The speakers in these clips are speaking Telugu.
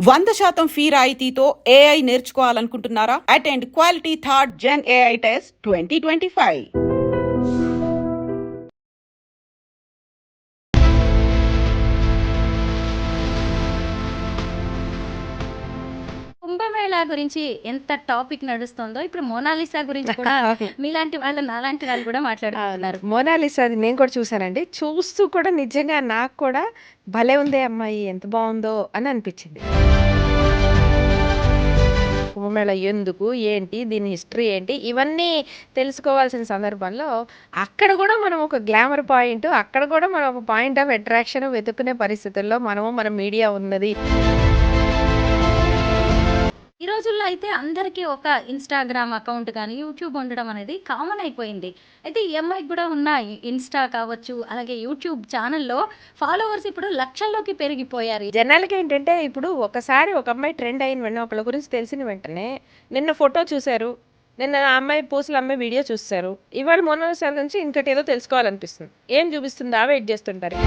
100% ఫీ రాయితీతో AI నేర్చుకోవాలనుకుంటున్నారా? Attend quality third gen AI test 2025. Kumbh Mela గురించి ఎంత టాపిక్ నడుస్తుందో ఇప్పుడు మోనాలిసా గురించి కూడా మీలాంటి వాళ్ళు నాలాంటి వాళ్ళు కూడా మాట్లాడుతున్నారు. మోనాలిసాది నేను కూడా చూసానండి. చూస్తూ కూడా నిజంగా నాకు కూడా భలే ఉందే అమ్మాయి, ఎంత బాగుందో అని అనిపించింది. కుంభమేళ ఎందుకు, ఏంటి, దీని హిస్టరీ ఏంటి, ఇవన్నీ తెలుసుకోవాల్సిన సందర్భంలో అక్కడ కూడా మనం ఒక గ్లామర్ పాయింట్, అక్కడ కూడా మనం ఒక పాయింట్ ఆఫ్ అట్రాక్షన్ వెతుక్కునే పరిస్థితుల్లో మన మీడియా ఉన్నది. ఈ రోజుల్లో అయితే అందరికీ ఒక ఇన్స్టాగ్రామ్ అకౌంట్ కానీ యూట్యూబ్ ఉండడం అనేది కామన్ అయిపోయింది. అయితే ఈ అమ్మాయికి కూడా ఉన్న ఇన్స్టా కావచ్చు, అలాగే యూట్యూబ్ ఛానల్లో ఫాలోవర్స్ ఇప్పుడు లక్షల్లోకి పెరిగిపోయారు. జనాలకి ఏంటంటే ఇప్పుడు ఒకసారి ఒక అమ్మాయి ట్రెండ్ అయిన వెంటనే, ఒకళ్ళ గురించి తెలిసిన వెంటనే నిన్న ఫోటో చూశారు, నిన్న ఆ అమ్మాయి పూసలు అమ్మాయి వీడియో చూస్తారు, ఇవాళ మోనాలిసా గురించి ఇంకటి ఏదో తెలుసుకోవాలనిపిస్తుంది. ఏం చూపిస్తుందా వెయిట్ చేస్తుంటారు.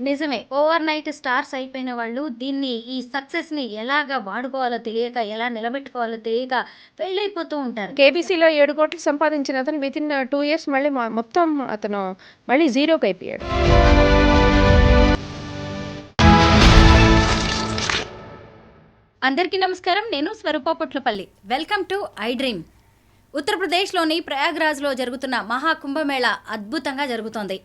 నిజమే. ఓవర్ నైట్ స్టార్స్ అయిపోయిన వాళ్ళు దీన్ని ఈ సక్సెస్‌ని ఎలాగా వాడుకోవాలో తెలియక, ఎలా నిలబెట్టుకోవాలో తెలియక ఫెయిల్ ఉంటారు. కేబీసీలో 7 కోట్లు సంపాదించిన అతను వితిన్ 2 ఇయర్స్ మళ్ళీ మొత్తం అతను మళ్ళీ జీరోకి అయిపోయాడు. అందరికీ నమస్కారం. నేను Swaroopa Potlapalli. Welcome to I dream. ఉత్తరప్రదేశ్లోని ప్రయాగ్రాజ్లో జరుగుతున్న మహాకుంభమేళా అద్భుతంగా జరుగుతోంది.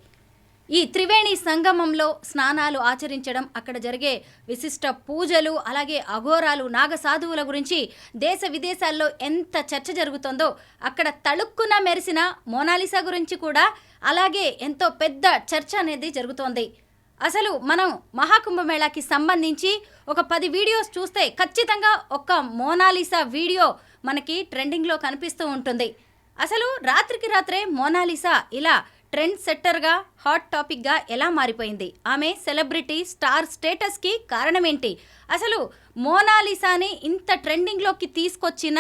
ఈ త్రివేణి సంగమంలో స్నానాలు ఆచరించడం, అక్కడ జరిగే విశిష్ట పూజలు, అలాగే అఘోరాలు, నాగసాధువుల గురించి దేశ విదేశాల్లో ఎంత చర్చ జరుగుతుందో, అక్కడ తళుక్కున మెరిసిన మోనాలిసా గురించి కూడా అలాగే ఎంతో పెద్ద చర్చ అనేది జరుగుతోంది. అసలు మనం మహాకుంభమేళాకి సంబంధించి ఒక 10 వీడియోస్ చూస్తే ఖచ్చితంగా ఒక మోనాలిసా వీడియో మనకి ట్రెండింగ్లో కనిపిస్తూ ఉంటుంది. అసలు రాత్రికి రాత్రే మోనాలిసా ఇలా ట్రెండ్ సెట్టర్గా, హాట్ టాపిక్గా ఎలా మారిపోయింది? ఆమె సెలబ్రిటీ స్టార్ స్టేటస్కి కారణమేంటి? అసలు మోనాలిసాని ఇంత ట్రెండింగ్లోకి తీసుకొచ్చిన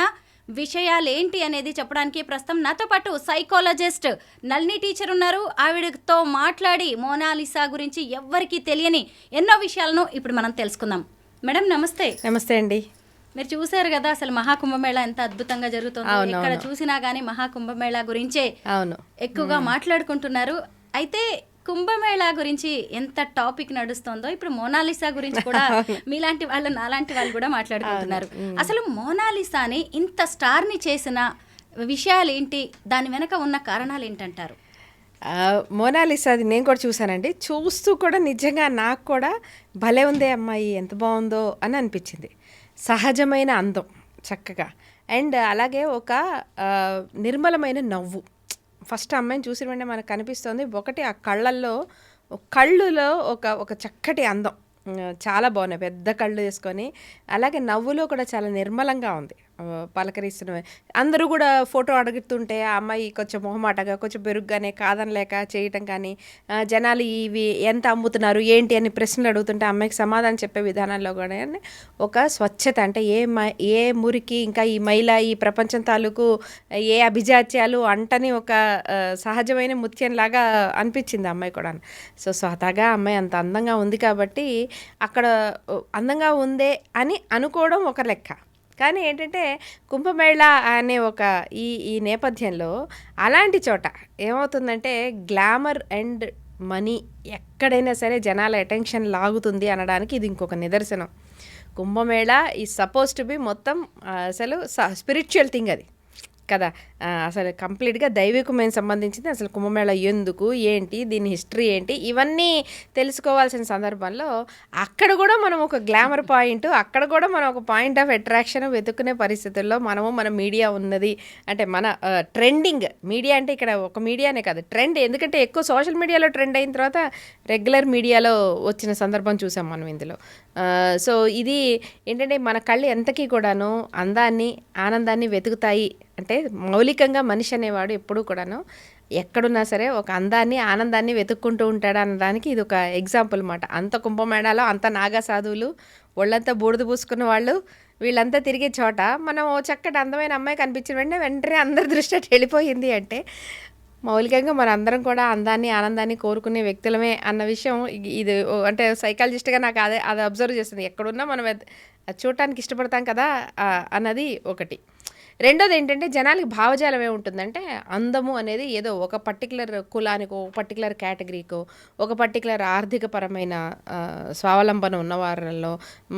విషయాలేంటి అనేది చెప్పడానికి ప్రస్తుతం నాతో పాటు సైకాలజిస్ట్ నళిని టీచర్ ఉన్నారు. ఆవిడతో మాట్లాడి మోనాలిసా గురించి ఎవ్వరికీ తెలియని ఎన్నో విషయాలను ఇప్పుడు మనం తెలుసుకుందాం. మేడం నమస్తే. నమస్తే అండి. మీరు చూసారు కదా అసలు మహాకుంభమేళా ఎంత అద్భుతంగా జరుగుతుంది. ఎక్కడ చూసినా గానీ మహాకుంభమేళా గురించే ఎక్కువగా మాట్లాడుకుంటున్నారు. అయితే కుంభమేళా గురించి ఎంత టాపిక్ నడుస్తుందో ఇప్పుడు మోనాలిసా గురించి కూడా మీలాంటి వాళ్ళు నాలాంటి వాళ్ళు కూడా మాట్లాడుకుంటున్నారు. అసలు మోనాలిసాని ఇంత స్టార్ని చేసిన విషయాలు ఏంటి, దాని వెనక ఉన్న కారణాలు ఏంటంటారు? మోనాలిసాది నేను కూడా చూసానండి. చూస్తూ కూడా నిజంగా నాకు కూడా భలే ఉందే అమ్మాయి, ఎంత బాగుందో అని అనిపించింది. సహజమైన అందం చక్కగా, అండ్ అలాగే ఒక నిర్మలమైన నవ్వు. ఫస్ట్ అమ్మాయిని చూసిన వెంటనే మనకు కనిపిస్తుంది ఒకటి, ఆ కళ్ళులో ఒక చక్కటి అందం. చాలా బాగున్నాయి, పెద్ద కళ్ళు వేసుకొని, అలాగే నవ్వులో కూడా చాలా నిర్మలంగా ఉంది. పలకరిస్తున్న అందరూ కూడా ఫోటో అడుగుతుంటే ఆ అమ్మాయి కొంచెం మొహమాటగా, కొంచెం పెరుగ్గానే కాదనలేక చేయటం కానీ, జనాలు ఇవి ఎంత అమ్ముతున్నారు ఏంటి అని ప్రశ్నలు అడుగుతుంటే అమ్మాయికి సమాధానం చెప్పే విధానంలో కూడా ఒక స్వచ్ఛత, అంటే ఏ మురికి, ఇంకా ఈ మైల, ఈ ప్రపంచం తాలూకు ఏ అభిజాత్యాలు అంటని ఒక సహజమైన ముత్యంలాగా అనిపించింది అమ్మాయి కూడా. సో స్వతహాగా అమ్మాయి అంత అందంగా ఉంది కాబట్టి అక్కడ అందంగా ఉందే అని అనుకోవడం ఒక లెక్క. కానీ ఏంటంటే కుంభమేళా అనే ఒక ఈ నేపథ్యంలో అలాంటి చోట ఏమవుతుందంటే గ్లామర్ అండ్ మనీ ఎక్కడైనా సరే జనాల అటెన్షన్ లాగుతుంది అనడానికి ఇది ఇంకొక నిదర్శనం. Kumbh Mela is suppose to be మొత్తం అసలు స్పిరిచువల్ థింగ్ అది కదా. అసలు కంప్లీట్గా దైవికమైన సంబంధించింది. అసలు కుంభమేళా ఎందుకు, ఏంటి, దీని హిస్టరీ ఏంటి, ఇవన్నీ తెలుసుకోవాల్సిన సందర్భంలో అక్కడ కూడా మనం ఒక గ్లామర్ పాయింట్, అక్కడ కూడా మనం ఒక పాయింట్ ఆఫ్ అట్రాక్షన్ వెతుక్కునే పరిస్థితుల్లో మన మీడియా ఉన్నది. అంటే మన ట్రెండింగ్ మీడియా, అంటే ఇక్కడ ఒక మీడియానే కాదు ట్రెండ్, ఎందుకంటే ఎక్కువ సోషల్ మీడియాలో ట్రెండ్ అయిన తర్వాత రెగ్యులర్ మీడియాలో వచ్చిన సందర్భం చూసాం మనం ఇందులో. సో ఇది ఏంటంటే మన కళ్ళు ఎంతకీ కూడాను అందాన్ని, ఆనందాన్ని వెతుకుతాయి. అంటే మౌలికంగా మనిషి అనేవాడు ఎప్పుడూ కూడాను ఎక్కడున్నా సరే ఒక అందాన్ని, ఆనందాన్ని వెతుక్కుంటూ ఉంటాడు అన్నదానికి ఇది ఒక ఎగ్జాంపుల్ అన్నమాట. అంత కుంభమేళాలో అంత నాగా సాధువులు, ఒళ్ళంతా బూడిద పూసుకున్న వాళ్ళు, వీళ్ళంతా తిరిగే చోట మనం ఓ చక్కటి అందమైన అమ్మాయి కనిపించిన వెంటనే అందరి దృష్టి వెళ్ళిపోయింది. అంటే మౌలికంగా మనందరం కూడా అందాన్ని, ఆనందాన్ని కోరుకునే వ్యక్తులమే అన్న విషయం ఇది అంటే సైకాలజిస్ట్‌గా నాకు అది అబ్జర్వ్ చేస్తుంది. ఎక్కడున్నా మనం అది చూడటానికి ఇష్టపడతాం కదా! అన్నది ఒకటి. రెండోదేంటంటే జనాలకి భావజాలం ఏముంటుందంటే అందము అనేది ఏదో ఒక పర్టిక్యులర్ కులానికో, ఒక పర్టిక్యులర్ కేటగిరీకో, ఒక పర్టిక్యులర్ ఆర్థికపరమైన స్వావలంబన ఉన్న వారిలో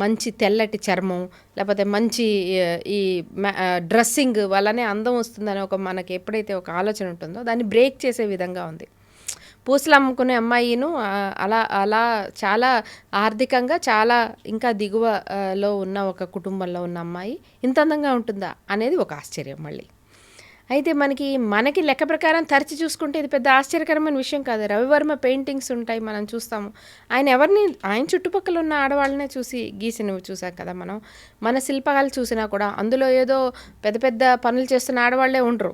మంచి తెల్లటి చర్మం, లేకపోతే మంచి ఈ డ్రెస్సింగ్ వల్లనే అందం వస్తుందని మనకి ఎప్పుడైతే ఒక ఆలోచన ఉంటుందో దాన్ని బ్రేక్ చేసే విధంగా ఉంది. పూసలు అమ్ముకునే అమ్మాయిను అలా అలా చాలా ఆర్థికంగా చాలా ఇంకా దిగువలో ఉన్న ఒక కుటుంబంలో ఉన్న అమ్మాయి ఇంత అందంగా ఉంటుందా అనేది ఒక ఆశ్చర్యం మళ్ళీ. అయితే మనకి లెక్క ప్రకారం తరచి చూసుకుంటే ఇది పెద్ద ఆశ్చర్యకరమైన విషయం కాదు. రవివర్మ పెయింటింగ్స్ ఉంటాయి, మనం చూస్తాము. ఆయన చుట్టుపక్కల ఉన్న ఆడవాళ్ళనే చూసి గీసినవి చూసాం కదా మనం. మన శిల్పాలు చూసినా కూడా అందులో ఏదో పెద్ద పెద్ద పనులు చేస్తున్న ఆడవాళ్లే ఉండరు.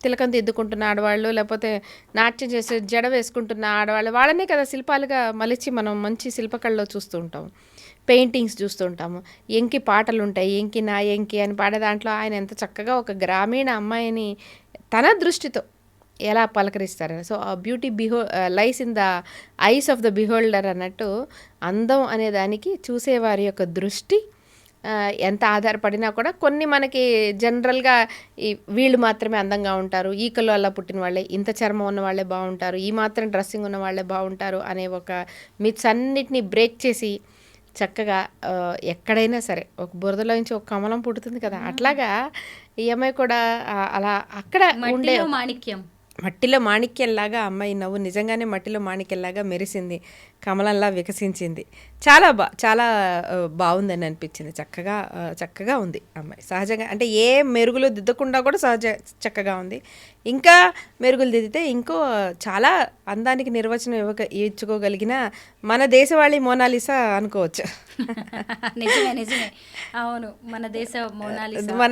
తిలకం దిద్దుకుంటున్న ఆడవాళ్ళు, లేకపోతే నాట్యం చేసే జడ వేసుకుంటున్న ఆడవాళ్ళు, వాళ్ళనే కదా శిల్పాలుగా మలిచి మనం మంచి శిల్పకళలో చూస్తూ ఉంటాము. పెయింటింగ్స్ చూస్తూ ఉంటాము. ఎంకి పాటలు ఉంటాయి, ఎంకి నా ఎంకి అని పాడే దాంట్లో ఆయన ఎంత చక్కగా ఒక గ్రామీణ అమ్మాయిని తన దృష్టితో ఎలా పలకరిస్తారు. సో ఆ beauty lies in the eyes of the beholder అన్నట్టు అందం అనే దానికి చూసేవారి యొక్క దృష్టి ఎంత ఆధారపడినా కూడా కొన్ని మనకి జనరల్గా వీళ్ళు మాత్రమే అందంగా ఉంటారు, ఈ కులాల్లో పుట్టిన వాళ్ళే, ఇంత చర్మం ఉన్న వాళ్ళే బాగుంటారు, ఈ మాత్రం డ్రెస్సింగ్ ఉన్న వాళ్ళే బాగుంటారు అనే ఒక మిత్స్ అన్నిటినీ బ్రేక్ చేసి చక్కగా ఎక్కడైనా సరే ఒక బురదలో నుంచి ఒక కమలం పుడుతుంది కదా, అట్లాగా ఈ అమ్మాయి కూడా అలా అక్కడ ఉండే మట్టిలో మాణిక్యంలాగా అమ్మాయి నవ్వు నిజంగానే మట్టిలో మాణిక్యంలాగా మెరిసింది, కమలంలా వికసించింది. చాలా బాగుందని అనిపించింది. చక్కగా ఉంది అమ్మాయి. సహజంగా అంటే ఏ మెరుగులు దిద్దకుండా కూడా చక్కగా ఉంది. ఇంకా మెరుగులు దిద్దితే ఇంకో చాలా అందానికి నిర్వచనం ఇచ్చుకోగలిగిన మన దేశవాళీ మోనాలిసా అనుకోవచ్చు. నిజమే అవును, మన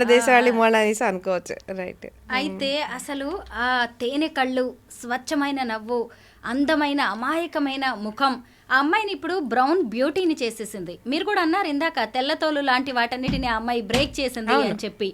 దేశవాళీ మోనాలిసా అనుకోవచ్చు. రైట్. అయితే అసలు ఆ తేనె కళ్ళు, స్వచ్ఛమైన నవ్వు, అందమైన అమాయకమైన ముఖం ఆ అమ్మాయిని ఇప్పుడు బ్రౌన్ బ్యూటీని చేసేసింది. మీరు కూడా అన్నారు ఇందాక తెల్లతోలు లాంటి వాటన్నిటిని ఆ అమ్మాయి బ్రేక్ చేసింది అని చెప్పి.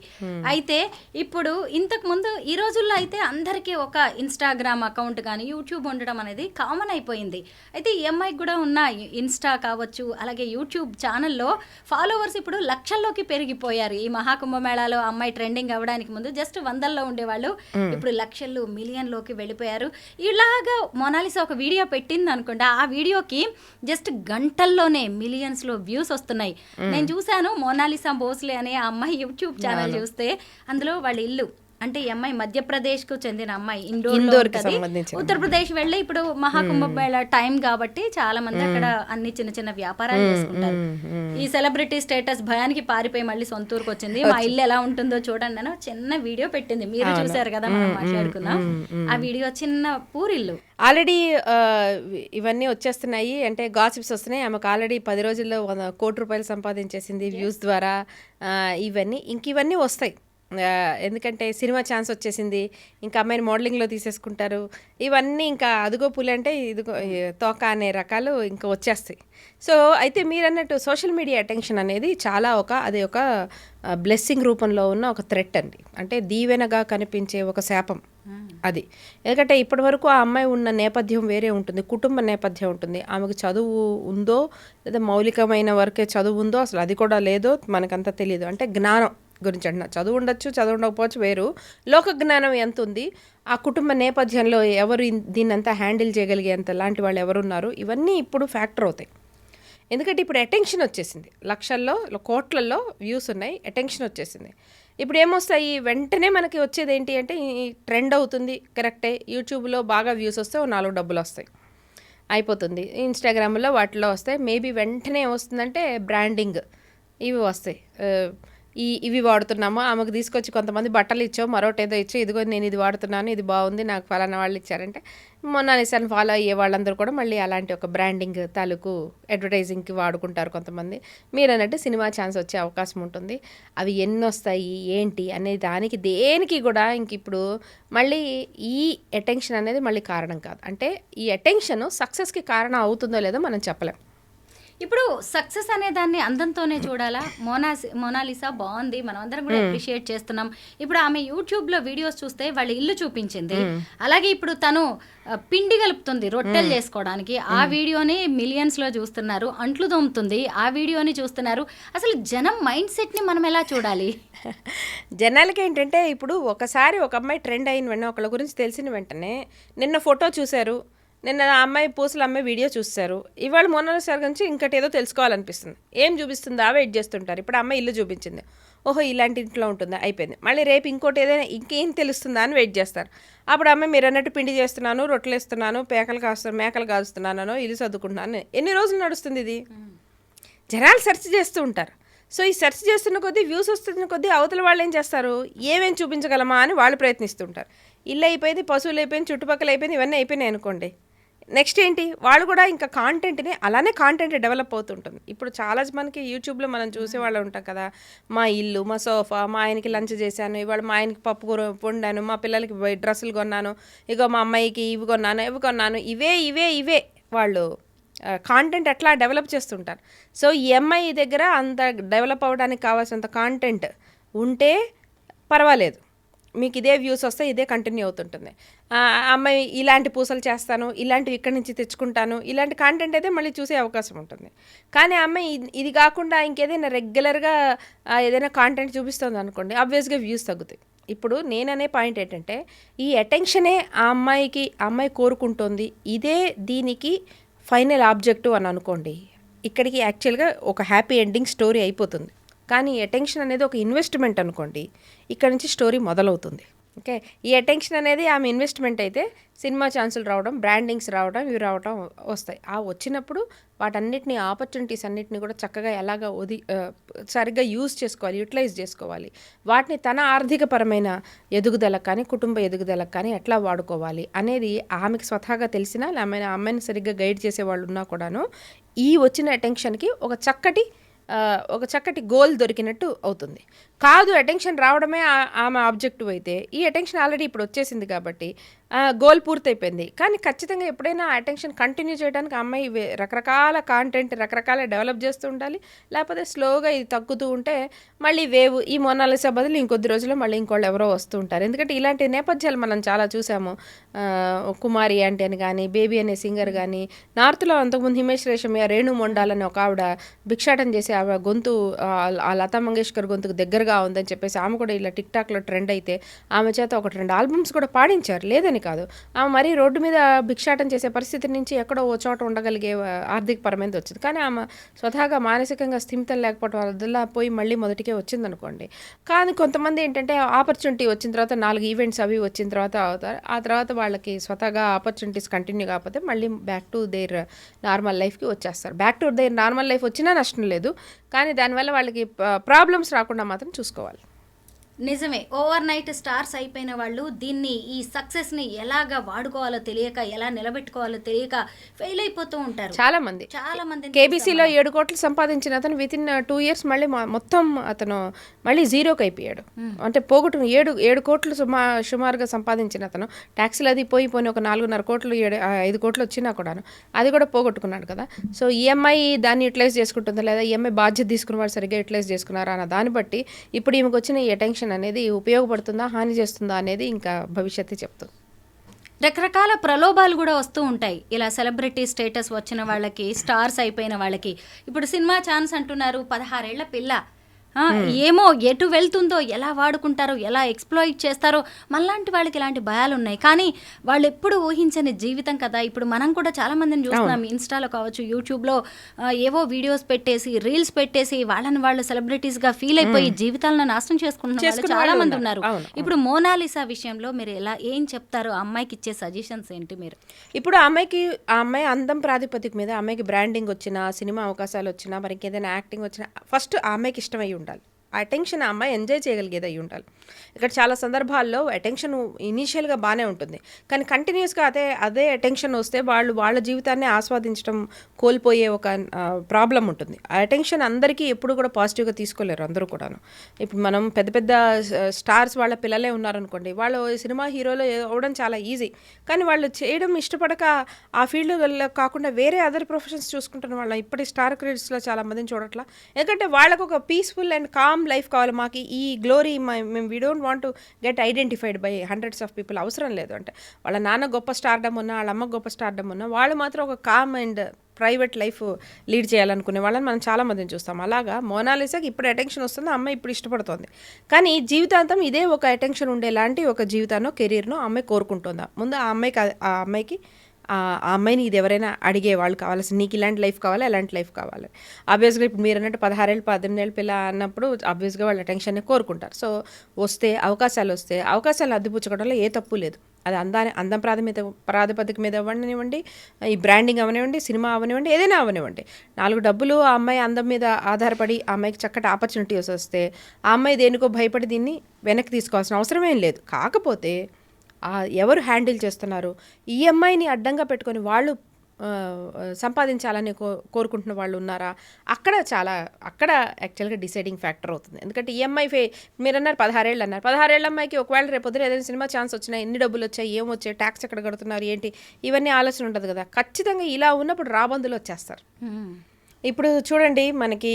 అయితే ఇప్పుడు ఇంతకు ముందు ఈ రోజుల్లో అయితే అందరికీ ఒక ఇన్స్టాగ్రామ్ అకౌంట్ కానీ యూట్యూబ్ ఉండడం అనేది కామన్ అయిపోయింది. అయితే ఈ అమ్మాయికి కూడా ఉన్న ఇన్స్టా కావచ్చు, అలాగే యూట్యూబ్ ఛానల్లో ఫాలోవర్స్ ఇప్పుడు లక్షల్లోకి పెరిగిపోయారు. ఈ మహాకుంభమేళాలో అమ్మాయి ట్రెండింగ్ అవ్వడానికి ముందు జస్ట్ 100ల్లో ఉండేవాళ్ళు, ఇప్పుడు లక్షలు మిలియన్లోకి వెళ్ళిపోయారు. ఇలాగా మొనాలిసా ఒక వీడియో పెట్టింది అనుకోండి, ఆ వీడియోకి జస్ట్ గంటల్లోనే మిలియన్స్లో వ్యూస్ వస్తున్నాయి. నేను చూశాను మోనాలిసా భోస్లే అనే ఆ అమ్మాయి యూట్యూబ్ ఛానల్ చూస్తే అందులో వాళ్ళ ఇల్లు అంటే ఈ అమ్మాయి మధ్యప్రదేశ్కు చెందిన అమ్మాయి, ఇండోర్కి సంబంధించి ఉత్తరప్రదేశ్ వెళ్ళి ఇప్పుడు మహాకుంభమేళా టైం కాబట్టి చాలా మంది అక్కడ అన్ని చిన్న చిన్న వ్యాపారాలు చేసుకుంటారు. ఈ సెలబ్రిటీ స్టేటస్ భయానికి పారిపోయి మళ్ళీ సొంత ఊరికి వచ్చింది. మా ఇల్లు ఎలా ఉంటుందో చూడండి అని చిన్న వీడియో పెట్టింది. మీరు చూసారు కదా, మనం మాట్లాడుకున్నాం ఆ వీడియో. చిన్న పూరిల్లు ఆల్రెడీ ఇవన్నీ వచ్చేస్తున్నాయి, అంటే గాసిప్స్ వస్తున్నాయి. ఆమెకు ఆల్రెడీ 10 రోజుల్లో 1 కోటి రూపాయలు సంపాదించేసింది వ్యూస్ ద్వారా. ఇవన్నీ వస్తాయి, ఎందుకంటే సినిమా ఛాన్స్ వచ్చేసింది, ఇంకా అమ్మాయిని మోడలింగ్లో తీసేసుకుంటారు. ఇవన్నీ ఇంకా అదుగో పులి అంటే ఇదిగో తోక అనే రకాలు ఇంకా వచ్చేస్తాయి. సో అయితే మీరు అన్నట్టు సోషల్ మీడియా అటెన్షన్ అనేది అది ఒక బ్లెస్సింగ్ రూపంలో ఉన్న ఒక థ్రెట్ అండి. అంటే దీవెనగా కనిపించే ఒక శాపం అది. ఎందుకంటే ఇప్పటి వరకు ఆ అమ్మాయి ఉన్న నేపథ్యం వేరే ఉంటుంది, కుటుంబ నేపథ్యం ఉంటుంది. ఆమెకు చదువు ఉందో లేదా మౌలికమైన వరకే చదువు ఉందో అసలు అది కూడా లేదో మనకంతా తెలియదు. అంటే జ్ఞానం గురించి అంటున్నా, చదువు ఉండొచ్చు, చదువు ఉండకపోవచ్చు వేరు, లోక జ్ఞానం ఎంత ఉంది, ఆ కుటుంబ నేపథ్యంలో ఎవరు దీన్నంతా హ్యాండిల్ చేయగలిగేంత లాంటి వాళ్ళు ఎవరున్నారు, ఇవన్నీ ఇప్పుడు ఫ్యాక్టర్ అవుతాయి. ఎందుకంటే ఇప్పుడు అటెన్షన్ వచ్చేసింది, లక్షల్లో కోట్లలో వ్యూస్ ఉన్నాయి, అటెన్షన్ వచ్చేసింది. ఇప్పుడు ఏమొస్తాయి వెంటనే మనకి వచ్చేది ఏంటి అంటే ఈ ట్రెండ్ అవుతుంది, కరెక్టే. యూట్యూబ్లో బాగా వ్యూస్ వస్తే 4 డబ్బులు వస్తాయి, అయిపోతుంది. ఇన్స్టాగ్రామ్లో వాటిలో వస్తాయి. మేబీ వెంటనే వస్తుందంటే బ్రాండింగ్ ఇవి వస్తాయి. ఇవి వాడుతున్నాము, ఆమెకు తీసుకొచ్చి కొంతమంది బట్టలు ఇచ్చావు, మరొకటి ఏదో ఇచ్చో, ఇదిగో నేను ఇది వాడుతున్నాను, ఇది బాగుంది, నాకు ఫలానా వాళ్ళు ఇచ్చారంటే మొనాలిసాని ఫాలో అయ్యే వాళ్ళందరూ కూడా మళ్ళీ అలాంటి ఒక బ్రాండింగ్ తాలూకు అడ్వర్టైజింగ్కి వాడుకుంటారు కొంతమంది. మీరు అన్నట్టు సినిమా ఛాన్స్ వచ్చే అవకాశం ఉంటుంది. అవి ఎన్ని వస్తాయి ఏంటి అనే దానికి దేనికి కూడా ఇంక ఇప్పుడు మళ్ళీ ఈ అటెన్షన్ అనేది మళ్ళీ కారణం కాదు. అంటే ఈ అటెన్షన్ సక్సెస్కి కారణం అవుతుందో లేదో మనం చెప్పలేం. ఇప్పుడు సక్సెస్ అనే దాన్ని అందంతోనే చూడాలా? మోనాలిసా బాగుంది, మనం అందరం కూడా అప్రిషియేట్ చేస్తున్నాం. ఇప్పుడు ఆమె యూట్యూబ్ లో వీడియోస్ చూస్తే వాళ్ళ ఇల్లు చూపించింది. అలాగే ఇప్పుడు తను పిండి కలుపుతుంది రొట్టెలు చేసుకోవడానికి, ఆ వీడియోని మిలియన్స్ లో చూస్తున్నారు. అంట్లు తోముతుంది, ఆ వీడియోని చూస్తున్నారు. అసలు జనం మైండ్ సెట్ ని మనం ఎలా చూడాలి? జనాలకి ఏంటంటే ఇప్పుడు ఒకసారి ఒక అమ్మాయి ట్రెండ్ అయిన వెంటనే ఒకళ్ళ గురించి తెలిసిన వెంటనే నిన్న ఫోటో చూశారు, నిన్న ఆ అమ్మాయి పూసలు అమ్మాయి వీడియో చూస్తారు, ఇవాళ మోనాలిసా గురించి ఇంకటి ఏదో తెలుసుకోవాలనిపిస్తుంది. ఏం చూపిస్తుందా వెయిట్ చేస్తుంటారు. ఇప్పుడు అమ్మాయి ఇల్లు చూపించింది, ఓహో ఇలాంటి ఇంట్లో ఉంటుందా, అయిపోయింది. మళ్ళీ రేపు ఇంకోటి ఏదైనా ఇంకేం తెలుస్తుందా అని వెయిట్ చేస్తారు. అప్పుడు అమ్మాయి మీరు అన్నట్టు పిండి చేస్తున్నాను, రొట్టెలు వేస్తున్నాను, మేకలు కాస్తున్నానో ఇల్లు సర్దుకుంటున్నాను. ఎన్ని రోజులు నడుస్తుంది ఇది? జనాలు సెర్చ్ చేస్తూ ఉంటారు. సో ఈ సెర్చ్ చేస్తున్న కొద్దీ, వ్యూస్ వస్తున్న కొద్దీ అవతల వాళ్ళు ఏం చేస్తారు, ఏమేమి చూపించగలమా అని వాళ్ళు ప్రయత్నిస్తుంటారు. ఇల్లు అయిపోయింది, పశువులు అయిపోయింది, చుట్టుపక్కల అయిపోయింది, ఇవన్నీ అయిపోయినాయి అనుకోండి, నెక్స్ట్ ఏంటి, వాళ్ళు కూడా ఇంకా కాంటెంట్ని అలానే కాంటెంట్ డెవలప్ అవుతుంటుంది. ఇప్పుడు చాలా మనకి యూట్యూబ్లో మనం చూసేవాళ్ళు ఉంటాం కదా, మా ఇల్లు, మా సోఫా, మా ఆయనకి లంచ్ చేశాను, ఇవాళ మా ఆయనకి పప్పు కూర వండాను, మా పిల్లలకి డ్రెస్సులు కొన్నాను, ఇగో మా అమ్మాయికి ఇవి కొన్నాను, ఇవే వాళ్ళు కాంటెంట్ అట్లా డెవలప్ చేస్తుంటారు. సో ఈ అమ్మాయి దగ్గర అంత డెవలప్ అవ్వడానికి కావాల్సినంత కాంటెంట్ ఉంటే పర్వాలేదు, మీకు ఇదే వ్యూస్ వస్తే ఇదే కంటిన్యూ అవుతుంటుంది. అమ్మాయి ఇలాంటి పూసలు చేస్తాను, ఇలాంటివి ఇక్కడి నుంచి తెచ్చుకుంటాను, ఇలాంటి కాంటెంట్ అయితే మళ్ళీ చూసే అవకాశం ఉంటుంది. కానీ అమ్మాయి ఇది కాకుండా ఇంకేదైనా రెగ్యులర్గా ఏదైనా కాంటెంట్ చూపిస్తుంది అనుకోండి, ఆబ్వియస్గా వ్యూస్ తగ్గుతాయి. ఇప్పుడు నేననే పాయింట్ ఏంటంటే, ఈ అటెన్షనే ఆ అమ్మాయి కోరుకుంటోంది, ఇదే దీనికి ఫైనల్ ఆబ్జెక్టివ్ అని అనుకోండి, ఇక్కడికి యాక్చువల్గా ఒక హ్యాపీ ఎండింగ్ స్టోరీ అయిపోతుంది. కానీ అటెన్షన్ అనేది ఒక ఇన్వెస్ట్మెంట్ అనుకోండి, ఇక్కడ నుంచి స్టోరీ మొదలవుతుంది. ఓకే, ఈ అటెన్షన్ అనేది ఆమె ఇన్వెస్ట్మెంట్ అయితే సినిమా ఛాన్సులు రావడం, బ్రాండింగ్స్ రావడం, ఇవి రావడం వస్తాయి. ఆ వచ్చినప్పుడు వాటన్నిటిని, ఆపర్చునిటీస్ అన్నిటిని కూడా చక్కగా ఎలాగ సరిగ్గా యూజ్ చేసుకోవాలి, యూటిలైజ్ చేసుకోవాలి, వాటిని తన ఆర్థికపరమైన ఎదుగుదలకు కానీ, కుటుంబ ఎదుగుదలకు కానీ ఎట్లా వాడుకోవాలి అనేది ఆమెకి స్వతహాగా తెలిసినా, లేకపోతే అమ్మాయిని సరిగ్గా గైడ్ చేసే వాళ్ళు ఉన్నా కూడాను ఈ వచ్చిన అటెన్షన్కి ఒక చక్కటి గోల్ దొరికినట్టు అవుతుంది. కాదు అటెన్షన్ రావడమే ఆమె ఆబ్జెక్టివ్ అయితే, ఈ అటెన్షన్ ఆల్రెడీ ఇప్పుడు వచ్చేసింది కాబట్టి గోల్ పూర్తయిపోయింది. కానీ ఖచ్చితంగా ఎప్పుడైనా అటెన్షన్ కంటిన్యూ చేయడానికి అమ్మాయి రకరకాల కాంటెంట్ రకరకాల డెవలప్ చేస్తూ ఉండాలి. లేకపోతే స్లోగా ఇది తగ్గుతూ ఉంటే మళ్ళీ వేవ్, ఈ మోనాలిసా బదులు ఇంకొద్ది రోజుల్లో మళ్ళీ ఇంకోళ్ళు ఎవరో వస్తూ ఉంటారు. ఎందుకంటే ఇలాంటి నేపథ్యాలు మనం చాలా చూసాము. కుమారి ఆంటీ అని కానీ, బేబీ అనే సింగర్ కానీ, నార్త్లో అంతకుముందు హిమేష్ రేషమియా, రేణు మొండాలని ఒక ఆవిడ భిక్షాటం చేసి ఆవిడ గొంతు ఆ లతా మంగేష్కర్ గొంతుకు దగ్గరగా ఉందని చెప్పేసి ఆమె కూడా ఇలా టిక్ టాక్లో ట్రెండ్ అయితే ఆమె చేత 1-2 ఆల్బమ్స్ కూడా పాడించారు, లేదని కాదు. ఆమె మరీ రోడ్డు మీద భిక్షాటం చేసే పరిస్థితి నుంచి ఎక్కడో ఓ చోట ఉండగలిగే ఆర్థికపరమైనది వచ్చింది. కానీ ఆమె స్వతహాగా మానసికంగా స్థిమితం లేకపోవడం వల్ల పోయి మళ్ళీ మొదటికే వచ్చింది అనుకోండి. కానీ కొంతమంది ఏంటంటే ఆపర్చునిటీ వచ్చిన తర్వాత 4 ఈవెంట్స్ అవి వచ్చిన తర్వాత అవుతారు. ఆ తర్వాత వాళ్ళకి స్వతహాగా ఆపర్చునిటీస్ కంటిన్యూ కాకపోతే మళ్ళీ బ్యాక్ టు దేర్ నార్మల్ లైఫ్కి వచ్చేస్తారు. Back to their normal life వచ్చినా నష్టం లేదు, కానీ దానివల్ల వాళ్ళకి ప్రాబ్లమ్స్ రాకుండా మాత్రం చూసుకోవాలి. నిజమే, ఓవర్ నైట్ స్టార్స్ అయిపోయిన వాళ్ళు దీన్ని, ఈ సక్సెస్ని ఎలాగా వాడుకోవాలో తెలియక, ఎలా నిలబెట్టుకోవాలో తెలియక ఫెయిల్ అయిపోతూ ఉంటారు చాలా మంది. కేబీసీలో 7 కోట్లు సంపాదించిన అతను వితిన్ 2 years మళ్ళీ మొత్తం అతను మళ్ళీ జీరోకి అయిపోయాడు. అంటే పోగొట్టుకుని 7 కోట్లు సుమారుగా సంపాదించిన అతను ట్యాక్సీలు అది పోయి ఒక 4.5 కోట్లు 5 కోట్లు వచ్చినా కూడాను అది కూడా పోగొట్టుకున్నాడు కదా. సో ఈఎంఐ దాన్ని యూటిలైజ్ చేసుకుంటుందా, లేదా ఈఎంఐ బాధ్యత తీసుకున్న వాళ్ళు సరిగ్గా యూటిలైజ్ చేసుకున్నారా అన్న దాన్ని బట్టి ఇప్పుడు ఈమెకు వచ్చిన ఈ అటెన్షన్ అనేది ఉపయోగపడుతుందా, హాని చేస్తుందా అనేది ఇంకా భవిష్యత్తు చెప్తుంది. రకరకాల ప్రలోభాలు కూడా వస్తూ ఉంటాయి. ఇలా సెలబ్రిటీ స్టేటస్ వచ్చిన వాళ్ళకి, స్టార్స్ అయిపోయిన వాళ్ళకి. ఇప్పుడు సినిమా ఛాన్స్ అంటున్నారు, 16 ఏళ్ల పిల్ల, ఏమో ఎటు వెళ్తుందో, ఎలా వాడుకుంటారో, ఎలా ఎక్స్ప్లాయిట్ చేస్తారో, మనలాంటి వాళ్ళకి ఇలాంటి భయాలు ఉన్నాయి. కానీ వాళ్ళు ఎప్పుడు ఊహించని జీవితం కదా. ఇప్పుడు మనం కూడా చాలా మందిని చూస్తున్నాం, ఇన్స్టాలో కావచ్చు, యూట్యూబ్లో ఏవో వీడియోస్ పెట్టేసి, రీల్స్ పెట్టేసి వాళ్ళని వాళ్ళు సెలబ్రిటీస్గా ఫీల్ అయిపోయి జీవితాలను నాశనం చేసుకుంటున్న వాళ్ళు చాలా మంది ఉన్నారు. ఇప్పుడు మోనాలిసా విషయంలో మీరు ఏం చెప్తారు? ఆ అమ్మాయికి ఇచ్చే సజెషన్స్ ఏంటి మీరు? ఇప్పుడు ఆ అమ్మాయి అందం ప్రాతిపదిక మీద అమ్మాయికి బ్రాండింగ్ వచ్చినా, సినిమా అవకాశాలు వచ్చినా, మరి ఇంకేదైనా యాక్టింగ్ వచ్చినా ఫస్ట్ ఆ అమ్మాయికి ఇష్టమై ఉండాలి. ఆ అటెన్షన్ ఆ అమ్మాయి ఎంజాయ్ చేయగలిగేది అయి ఉండాలి. ఇక్కడ చాలా సందర్భాల్లో అటెన్షన్ ఇనీషియల్గా బాగానే ఉంటుంది, కానీ కంటిన్యూస్గా అదే అటెన్షన్ వస్తే వాళ్ళ జీవితాన్ని ఆస్వాదించడం కోల్పోయే ఒక ప్రాబ్లం ఉంటుంది. ఆ అటెన్షన్ అందరికీ ఎప్పుడు కూడా పాజిటివ్గా తీసుకోలేరు అందరూ కూడాను. ఇప్పుడు మనం పెద్ద పెద్ద స్టార్స్ వాళ్ళ పిల్లలే ఉన్నారనుకోండి, వాళ్ళు సినిమా హీరోలు అవ్వడం చాలా ఈజీ, కానీ వాళ్ళు చేయడం ఇష్టపడక ఆ ఫీల్డ్లో కాకుండా వేరే అదర్ ప్రొఫెషన్స్ చూసుకుంటున్న వాళ్ళ ఇప్పటి స్టార్ క్రెడిట్స్లో చాలా మందిని చూడట్లా. ఎందుకంటే వాళ్ళకు ఒక పీస్ఫుల్ అండ్ కామ్ లైఫ్ కావాలి. మాకు ఈ గ్లోరీ మేము we don't want to get identified by hundreds of people అవసరం లేదు. అంటే వాళ్ళ నాన్న గొప్ప స్టార్డమ్ ఉన్నా, వాళ్ళ అమ్మ గొప్ప స్టార్డమ్ ఉన్నా, వాళ్ళు మాత్రం ఒక calm and private life lead చేయాలనుకునే వాళ్ళని మనం చాలా మందిని చూస్తాం. అలాగా మోనాలిసాకి ఇప్పుడు అటెన్షన్ వస్తుంది, అమ్మాయి ఇప్పుడు ఇష్టపడుతుంది, కానీ జీవితాంతం ఇదే ఒక అటెన్షన్ ఉండేలాంటి ఒక జీవితానో కెరీర్నో అమ్మాయి కోరుకుంటుందా? ముందు ఆ అమ్మాయికి ఆ అమ్మాయిని ఇది ఎవరైనా అడిగే వాళ్ళు కావాల్సి, నీకు ఇలాంటి లైఫ్ కావాలి, అలాంటి లైఫ్ కావాలి. ఆబ్వియస్గా ఇప్పుడు మీరు అన్నట్టు 16 ఏళ్ళు 18 ఏళ్ళ పిల్ల అన్నప్పుడు ఆబ్వియస్గా వాళ్ళ అటెన్షన్ని కోరుకుంటారు. సో అవకాశాలు వస్తే అవకాశాలు అద్దిపుచ్చుకోవడంలో ఏ తప్పు లేదు. అది అందం ప్రాతిపదిక మీద అవ్వనివ్వండి, ఈ బ్రాండింగ్ అవనివ్వండి, సినిమా అవనివ్వండి, ఏదైనా అవనివ్వండి. 4 డబ్బులు ఆ అమ్మాయి అందం మీద ఆధారపడి ఆ అమ్మాయికి చక్కటి ఆపర్చునిటీస్ వస్తే ఆ అమ్మాయి దేనికో భయపడి దీన్ని వెనక్కి తీసుకోవాల్సిన అవసరం ఏం లేదు. కాకపోతే ఎవరు హ్యాండిల్ చేస్తున్నారు, ఈ అమ్మాయిని అడ్డంగా పెట్టుకొని వాళ్ళు సంపాదించాలని కోరుకుంటున్న వాళ్ళు ఉన్నారా? అక్కడ యాక్చువల్గా డిసైడింగ్ ఫ్యాక్టర్ అవుతుంది. ఎందుకంటే ఈ అమ్మాయి మీరు అన్నారు 16 ఏళ్ళు అన్నారు, 16 ఏళ్ళ అమ్మాయికి ఒకవేళ రేపు పొద్దున ఏదైనా సినిమా ఛాన్స్ వచ్చినా ఎన్ని డబ్బులు వచ్చాయి, ఏం వచ్చాయి, ట్యాక్స్ ఎక్కడ కడుతున్నారు, ఏంటి, ఇవన్నీ ఆలోచన ఉంటుంది కదా. ఖచ్చితంగా ఇలా ఉన్నప్పుడు రాబందులు వచ్చేస్తారు. ఇప్పుడు చూడండి, మనకి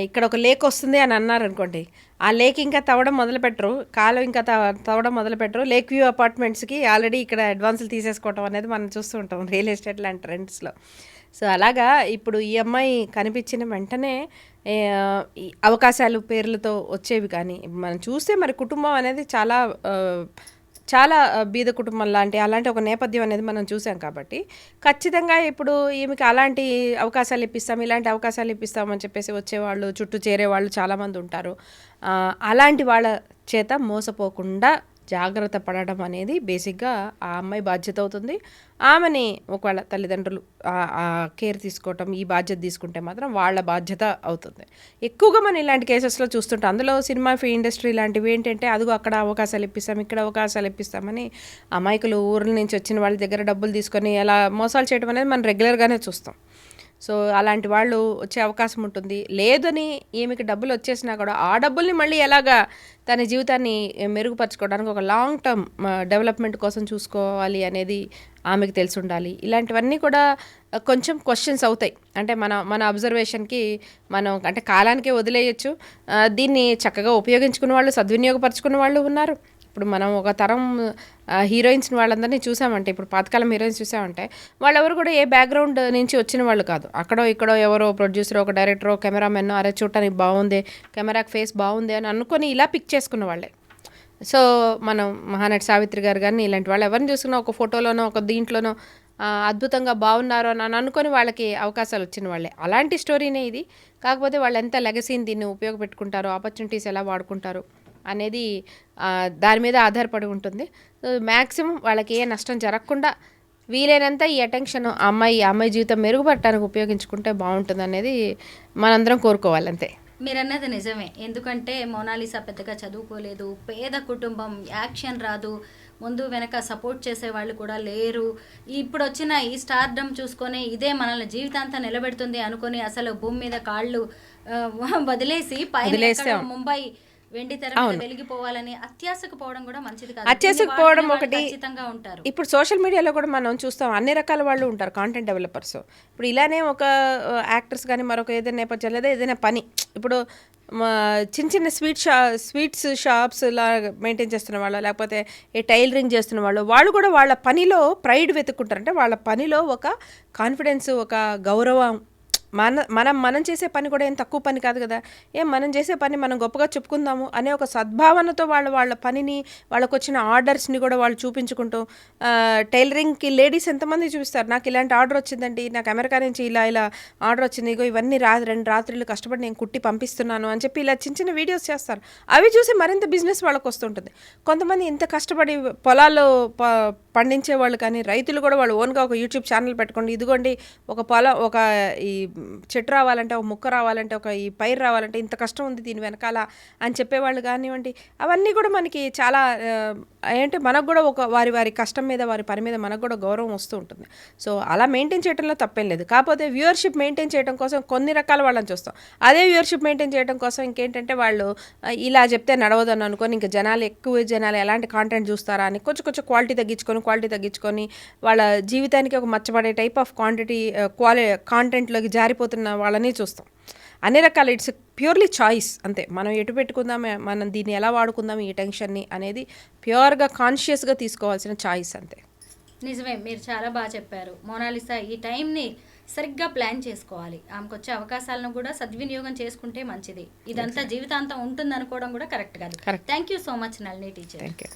ఇక్కడ ఒక లేక్ వస్తుంది అని అన్నారు అనుకోండి, ఆ లేక్ ఇంకా తవ్వడం మొదలుపెట్టరు, కాలం ఇంకా తవ్వడం మొదలుపెట్టరు, లేక్ వ్యూ అపార్ట్మెంట్స్కి ఆల్రెడీ ఇక్కడ అడ్వాన్సులు తీసేసుకోవటం అనేది మనం చూస్తూ ఉంటాం రియల్ ఎస్టేట్ లాంటి ట్రెండ్స్లో. సో అలాగా ఇప్పుడు ఈ అమ్మాయి కనిపించిన వెంటనే ఈ అవకాశాలు పేర్లతో వచ్చేవి, కానీ మనం చూస్తే మరి కుటుంబం అనేది చాలా బీద కుటుంబం అలాంటి ఒక నేపథ్యం అనేది మనం చూసాం. కాబట్టి ఖచ్చితంగా ఇప్పుడు ఈమెకి అలాంటి అవకాశాలు ఇప్పిస్తాం, ఇలాంటి అవకాశాలు ఇప్పిస్తామని చెప్పేసి వచ్చేవాళ్ళు, చుట్టూ చేరేవాళ్ళు చాలామంది ఉంటారు. అలాంటి వాళ్ళ చేత మోసపోకుండా జాగ్రత్త పడడం అనేది బేసిక్గా ఆ అమ్మాయి బాధ్యత అవుతుంది. ఆమెని ఒకవేళ తల్లిదండ్రులు కేర్ తీసుకోవటం, ఈ బాధ్యత తీసుకుంటే మాత్రం వాళ్ళ బాధ్యత అవుతుంది. ఎక్కువగా మనం ఇలాంటి కేసెస్లో చూస్తుంటాం. అందులో సినిమా ఇండస్ట్రీ లాంటివి ఏంటంటే, అదిగో అక్కడ అవకాశాలు ఇప్పిస్తాం, ఇక్కడ అవకాశాలు ఇప్పిస్తామని అమాయకులు ఊర్ల నుంచి వచ్చిన వాళ్ళ దగ్గర డబ్బులు తీసుకొని ఎలా మోసాలు చేయడం అనేది మనం రెగ్యులర్గానే చూస్తాం. సో అలాంటి వాళ్ళు వచ్చే అవకాశం ఉంటుంది. లేదని ఈమెకి డబ్బులు వచ్చేసినా కూడా ఆ డబ్బుల్ని మళ్ళీ ఎలాగా తన జీవితాన్ని మెరుగుపరచుకోవడానికి ఒక లాంగ్ టర్మ్ డెవలప్మెంట్ కోసం చూసుకోవాలి అనేది ఆమెకు తెలిసి ఉండాలి. ఇలాంటివన్నీ కూడా కొంచెం క్వశ్చన్స్ అవుతాయి. అంటే మన అబ్జర్వేషన్కి మనం అంటే కాలానికే వదిలేయచ్చు. దీన్ని చక్కగా ఉపయోగించుకున్న వాళ్ళు, సద్వినియోగపరచుకున్న వాళ్ళు ఉన్నారు. ఇప్పుడు మనం ఒక తరం హీరోయిన్స్ వాళ్ళందరినీ చూసామంటే, ఇప్పుడు పాతకాలం హీరోయిన్స్ చూసామంటే వాళ్ళెవరు కూడా ఏ బ్యాక్గ్రౌండ్ నుంచి వచ్చిన వాళ్ళు కాదు. అక్కడో ఇక్కడో ఎవరో ప్రొడ్యూసర్, ఒక డైరెక్టర్, కెమెరామెన్, అరే చూడటానికి బాగుంది, కెమెరాకి ఫేస్ బాగుంది అని అనుకొని ఇలా పిక్ చేసుకున్న వాళ్ళే. సో మనం మహానటి సావిత్రి గారు కానీ ఇలాంటి వాళ్ళు ఎవరిని చూసుకున్నా ఒక ఫోటోలోనో ఒక దీంట్లోనో అద్భుతంగా బాగున్నారు అని అనుకొని వాళ్ళకి అవకాశాలు వచ్చిన వాళ్ళే. అలాంటి స్టోరీనే ఇది. కాకపోతే వాళ్ళు ఎంత లెగసీని దీన్ని ఉపయోగపెట్టుకుంటారో, ఆపర్చునిటీస్ ఎలా వాడుకుంటారు అనేది దాని మీద ఆధారపడి ఉంటుంది. మ్యాక్సిమం వాళ్ళకి ఏ నష్టం జరగకుండా వీలైనంత ఈ అటెన్షన్ అమ్మాయి జీవితం మెరుగుపడటానికి ఉపయోగించుకుంటే బాగుంటుంది అనేది మనందరం కోరుకోవాలి. అంతే. మీరు అన్నది నిజమే. ఎందుకంటే మోనాలిసా పెద్దగా చదువుకోలేదు, పేద కుటుంబం, యాక్షన్ రాదు, ముందు వెనక సపోర్ట్ చేసే వాళ్ళు కూడా లేరు. ఇప్పుడు వచ్చిన ఈ స్టార్డమ్ చూసుకొని ఇదే మనల్ని జీవితాంతం నిలబెడుతుంది అనుకొని అసలు భూమి మీద కాళ్ళు వదిలేసి పైన ముంబై వెండి తెర మీద వెలిగిపోవాలని అత్యాశకు పోవడం కూడా మంచిది కాదు. అత్యాశకు పోవడం ఒకటి. ఉంటారు. ఇప్పుడు సోషల్ మీడియాలో కూడా మనం చూస్తాం, అన్ని రకాల వాళ్ళు ఉంటారు, కాంటెంట్ డెవలపర్స్. ఇప్పుడు ఇలానే ఒక యాక్టర్స్ కానీ మరొక ఏదైనా నేపథ్యం లేదా ఏదైనా పని, ఇప్పుడు చిన్న చిన్న స్వీట్స్ షాప్స్ ఇలా మెయింటైన్ చేస్తున్న వాళ్ళు, లేకపోతే ఈ టైలరింగ్ చేస్తున్న వాళ్ళు కూడా వాళ్ళ పనిలో ప్రైడ్ వెతుక్కుంటారు. అంటే వాళ్ళ పనిలో ఒక కాన్ఫిడెన్స్, ఒక గౌరవం. మనం చేసే పని కూడా ఏం తక్కువ పని కాదు కదా, మనం చేసే పని మనం గొప్పగా చెప్పుకుందాము అనే ఒక సద్భావనతో వాళ్ళ పనిని, వాళ్ళకు వచ్చిన ఆర్డర్స్ని కూడా వాళ్ళు చూపించుకుంటూ, టైలరింగ్కి లేడీస్ ఎంతమంది చూపిస్తారు, నాకు ఇలాంటి ఆర్డర్ వచ్చిందండి, నాకు అమెరికా నుంచి ఇలా ఆర్డర్ వచ్చింది, ఇగో ఇవన్నీ 2 రాత్రులు కష్టపడి నేను కుట్టి పంపిస్తున్నాను అని చెప్పి ఇలా చిన్న వీడియోస్ చేస్తారు. అవి చూసి మరింత బిజినెస్ వాళ్ళకు వస్తుంటుంది. కొంతమంది ఇంత కష్టపడి పొలాల్లో పండించే వాళ్ళు కానీ రైతులు కూడా వాళ్ళు ఓన్గా ఒక యూట్యూబ్ ఛానల్ పెట్టుకోండి, ఇదిగోండి ఒక పొలం, ఒక ఈ చెట్టు రావాలంటే, ఒక ముక్క రావాలంటే, ఒక ఈ పైరు రావాలంటే ఇంత కష్టం ఉంది దీని వెనకాల అని చెప్పేవాళ్ళు కానివ్వండి, అవన్నీ కూడా మనకి చాలా ఏంటంటే మనకు కూడా ఒక వారి వారి కష్టం మీద, వారి పని మీద మనకు కూడా గౌరవం వస్తూ ఉంటుంది. సో అలా మెయింటైన్ చేయడంలో తప్పేం లేదు. కాకపోతే వ్యూవర్షిప్ మెయింటైన్ చేయడం కోసం కొన్ని రకాల వాళ్ళని చూస్తాం. అదే వ్యూవర్షిప్ మెయింటైన్ చేయడం కోసం ఇంకేంటంటే వాళ్ళు ఇలా చెప్తే నడవదని అనుకొని ఇంకా ఎక్కువ జనాలు ఎలాంటి కాంటెంట్ చూస్తారా అని కొంచెం క్వాలిటీ తగ్గించుకొని వాళ్ళ జీవితానికి ఒక మచ్చబడే టైప్ ఆఫ్ కాంటెంట్లోకి జారిపోతున్న వాళ్ళని చూస్తాం. అన్ని రకాల ఇట్స్ ప్యూర్లీ చాయిస్ అంతే. మనం ఎటు పెట్టుకుందాం, మనం దీన్ని ఎలా వాడుకుందాం ఈ టెన్షన్ని అనేది ప్యూర్గా కాన్షియస్గా తీసుకోవాల్సిన చాయిస్ అంతే. నిజమే, మీరు చాలా బాగా చెప్పారు. మోనాలిసా ఈ టైంని సరిగ్గా ప్లాన్ చేసుకోవాలి. ఆమెకు వచ్చే అవకాశాలను కూడా సద్వినియోగం చేసుకుంటే మంచిది. ఇదంతా జీవితాంతం ఉంటుంది అనుకోవడం కూడా కరెక్ట్ కాదు. Thank you so much Nalini teacher. Thank you.